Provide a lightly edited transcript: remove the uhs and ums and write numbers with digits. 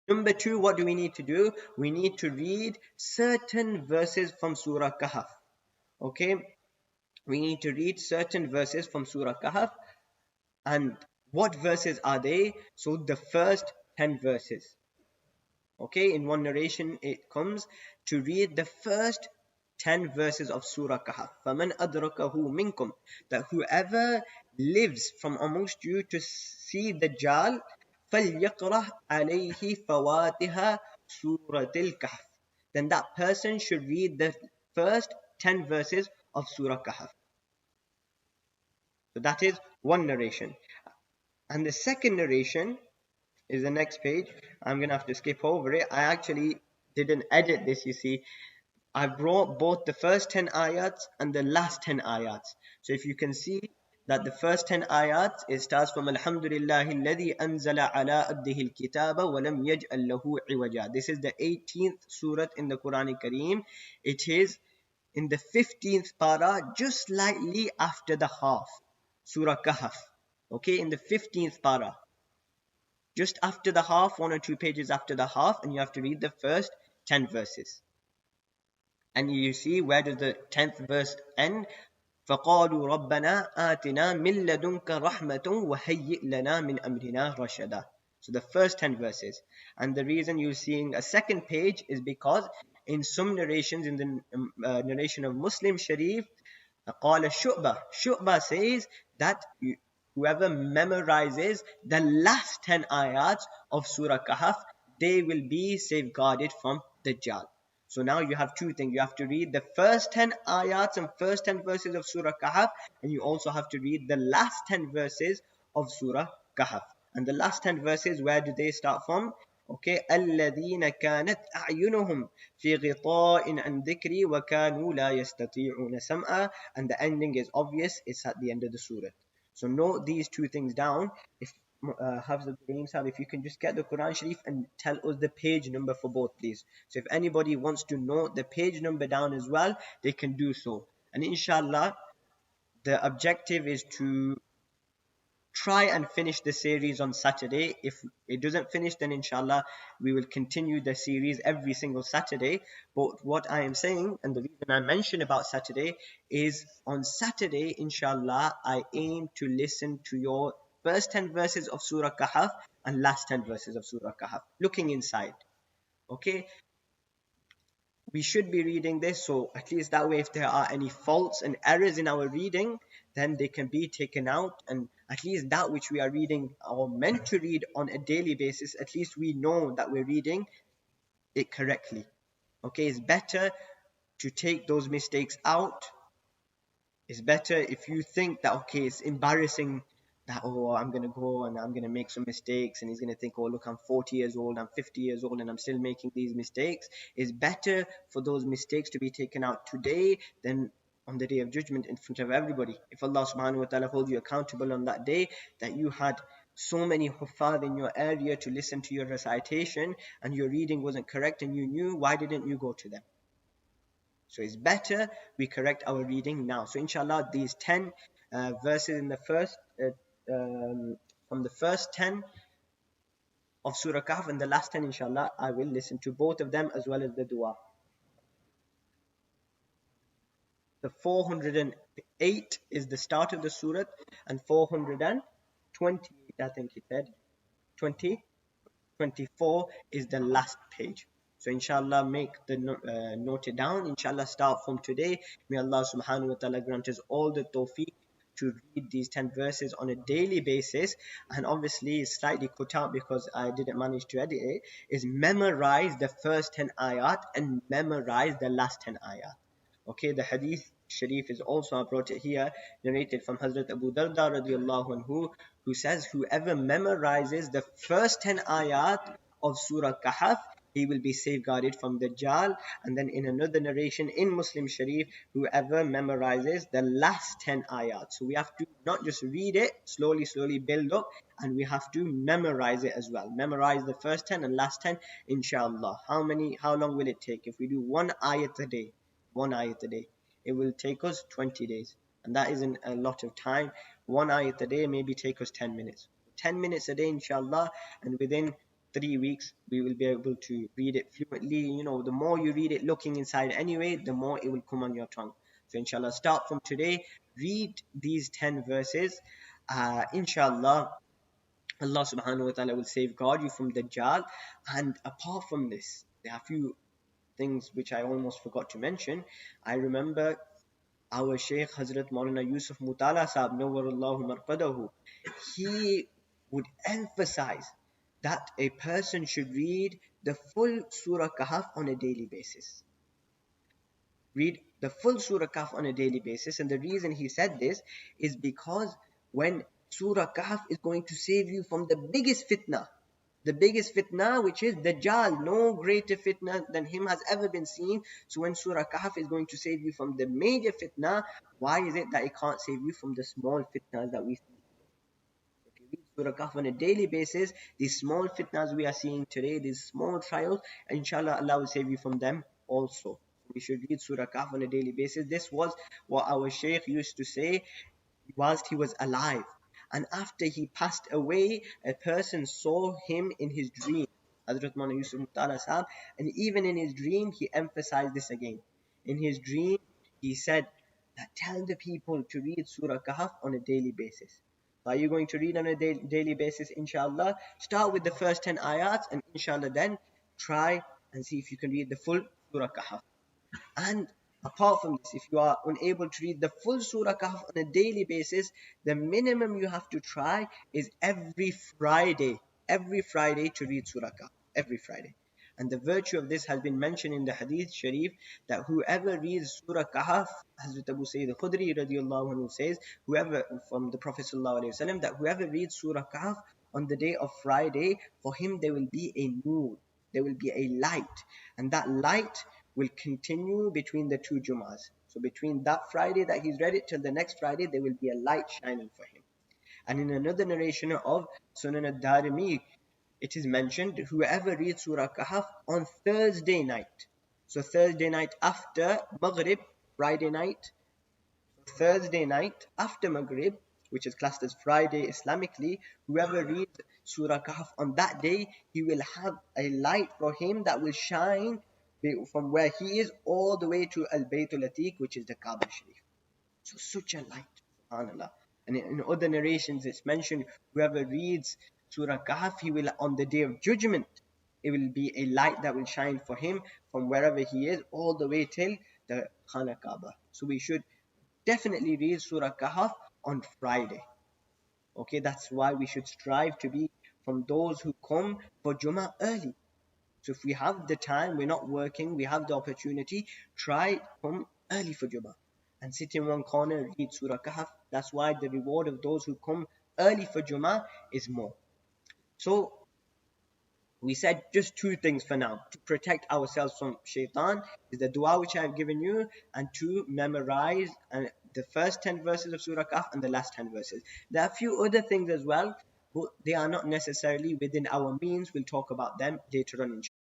Number two, what do we need to do? We need to read certain verses from Surah Kahf. Okay, we need to read certain verses from Surah Kahf. And what verses are they? So the first 10 verses. Okay, in one narration it comes to read the first 10 verses of Surah Kahf. فَمَنْ أَدْرَكَهُ مِنْكُمْ, that whoever lives from amongst you to see the Dajjal, فَلْيَقْرَهْ عَلَيْهِ فَوَاتِهَ سُورَةِ الْكَهْفِ, then that person should read the first 10 verses of Surah Kahf. So that is one narration. And the second narration is the next page. I'm going to have to skip over it. I actually didn't edit this, you see. I brought both the first 10 ayats and the last 10 ayats. So if you can see that the first 10 ayats, it starts from Alhamdulillahi alladhi anzala ala abdihi al-kitaba wa lam yaj'al lahu iwaja. This is the 18th surah in the Quran Kareem. It is in the 15th para, just slightly after the half. Surah Kahf. Okay, in the 15th para. Just after the half, one or two pages after the half, and you have to read the first 10 verses. And you see, where does the 10th verse end? فَقَالُوا رَبَّنَا آتِنَا مِن لَدُنْكَ رَحْمَةً وَهَيِّئْ لَنَا مِنْ أَمْرِنَا رَشَدًا. So the first 10 verses. And the reason you're seeing a second page is because in some narrations, in the narration of Muslim Sharif, قال Shu'bah says that whoever memorizes the last 10 ayats of Surah Kahf, they will be safeguarded from Dajjal. So now you have two things. You have to read the first 10 ayats and first 10 verses of Surah Kahf, and you also have to read the last 10 verses of Surah Kahf. And the last 10 verses, where do they start from? Okay, الَّذِينَ كَانَتْ أَعْيُنُهُمْ فِي غِطَاءٍ عَنْ ذِكْرِي وَكَانُوا لَا يَسْتَطِيعُونَ سَمْعًا. And the ending is obvious, it's at the end of the surah. So note these two things down. If Hafiz Abdul Sahib, if you can just get the Quran Sharif and tell us the page number for both, please. So if anybody wants to note the page number down as well, they can do so. And inshallah, the objective is to try and finish the series on Saturday. If it doesn't finish, then inshallah we will continue the series every single Saturday. But what I am saying, and the reason I mention about Saturday, is on Saturday, inshallah, I aim to listen to your first 10 verses of Surah Kahf and last 10 verses of Surah Kahf, looking inside. Okay, we should be reading this, so at least that way if there are any faults and errors in our reading, then they can be taken out, and at least that which we are reading or meant to read on a daily basis, at least we know that we're reading it correctly. Okay, it's better to take those mistakes out. It's better if you think that, okay, it's embarrassing that, oh, I'm going to go and I'm going to make some mistakes, and he's going to think, oh, look, I'm 40 years old, I'm 50 years old, and I'm still making these mistakes. It's better for those mistakes to be taken out today than on the day of judgment in front of everybody. If Allah subhanahu wa ta'ala holds you accountable on that day, that you had so many huffaz in your area to listen to your recitation and your reading wasn't correct and you knew, why didn't you go to them? So it's better we correct our reading now. So inshallah, these 10 verses in the first from the first 10 of Surah Kahf and the last 10, inshallah, I will listen to both of them as well as the dua. The 408 is the start of the surah, and 420, I think he said, 24 is the last page. So inshallah, make the note it down. Inshallah, start from today. May Allah subhanahu wa ta'ala grant us all the tawfiq to read these 10 verses on a daily basis. And obviously it's slightly cut out because I didn't manage to edit it, is memorize the first 10 ayat and memorize the last 10 ayat. Okay, the hadith Sharif is also, I brought it here, narrated from Hazrat Abu Darda radiallahu anhu, who says, whoever memorizes the first 10 ayat of Surah Kahf, he will be safeguarded from Dajjal. And then in another narration in Muslim Sharif, whoever memorizes the last 10 ayat. So we have to not just read it, slowly build up, and we have to memorize it as well. Memorize the first 10 and last 10, inshallah. How long will it take? If we do one ayat a day, it will take us 20 days. And that isn't a lot of time. One ayat a day maybe take us 10 minutes. 10 minutes a day, inshallah, and within 3 weeks we will be able to read it fluently. You know, the more you read it looking inside anyway, the more it will come on your tongue. So inshallah, start from today, read these 10 verses. Inshallah, Allah subhanahu wa ta'ala will safeguard you from Dajjal. And apart from this, there are a few things which I almost forgot to mention. I remember our Shaykh Hazrat Maulana Yusuf Mutala Sahab, Nawwarallahu Marqadahu, he would emphasize that a person should read the full Surah Kahf on a daily basis. Read the full Surah Kahf on a daily basis. And the reason he said this is because when Surah Kahf is going to save you from the biggest fitna, which is Dajjal. No greater fitna than him has ever been seen. So when Surah Kahf is going to save you from the major fitna, why is it that it can't save you from the small fitnas that we see? If you read Surah Kahf on a daily basis, these small fitnas we are seeing today, these small trials, inshallah, Allah will save you from them also. We should read Surah Kahf on a daily basis. This was what our Shaykh used to say whilst he was alive. And after he passed away, a person saw him in his dream, Hazrat Maulana Yusuf Mutala Sahab, and even in his dream, he emphasized this again. In his dream, he said that tell the people to read Surah Kahf on a daily basis. So are you going to read on a daily basis, inshallah? Start with the first 10 ayats, and inshallah then try and see if you can read the full Surah Kahf. And apart from this, if you are unable to read the full Surah Kahf on a daily basis, the minimum you have to try is every Friday to read Surah Kahf, every Friday. And the virtue of this has been mentioned in the Hadith Sharif that whoever reads Surah Kahf, Hazrat Abu Sayyid al-Khudri radiallahu anhu says, whoever from the Prophet sallallahu alaihi wasallam, that whoever reads Surah Kahf on the day of Friday, for him there will be a nur, there will be a light, and that light will continue between the two Jummahs. So between that Friday that he's read it till the next Friday, there will be a light shining for him. And in another narration of Sunan al-Darimi, it is mentioned, whoever reads Surah Kahf on Thursday night, so Thursday night after Maghrib, Friday night, Thursday night after Maghrib, which is classed as Friday Islamically, whoever reads Surah Kahf on that day, he will have a light for him that will shine from where he is all the way to Al-Baytul Atiq, which is the Kaaba Sharif. So such a light, subhanAllah. And in other narrations it's mentioned, whoever reads Surah Kahf, he will on the day of judgment, it will be a light that will shine for him from wherever he is all the way till the Khana Kaaba. So we should definitely read Surah Kahf on Friday. Okay, that's why we should strive to be from those who come for Jummah early. So if we have the time, we're not working, we have the opportunity, try come early for Jummah and sit in one corner, read Surah Kahf. That's why the reward of those who come early for Jummah is more. So we said just two things for now to protect ourselves from shaitan is the dua which I have given you, and to memorize the first 10 verses of Surah Kahf and the last 10 verses. There are a few other things as well, but they are not necessarily within our means. We'll talk about them later on, inshallah.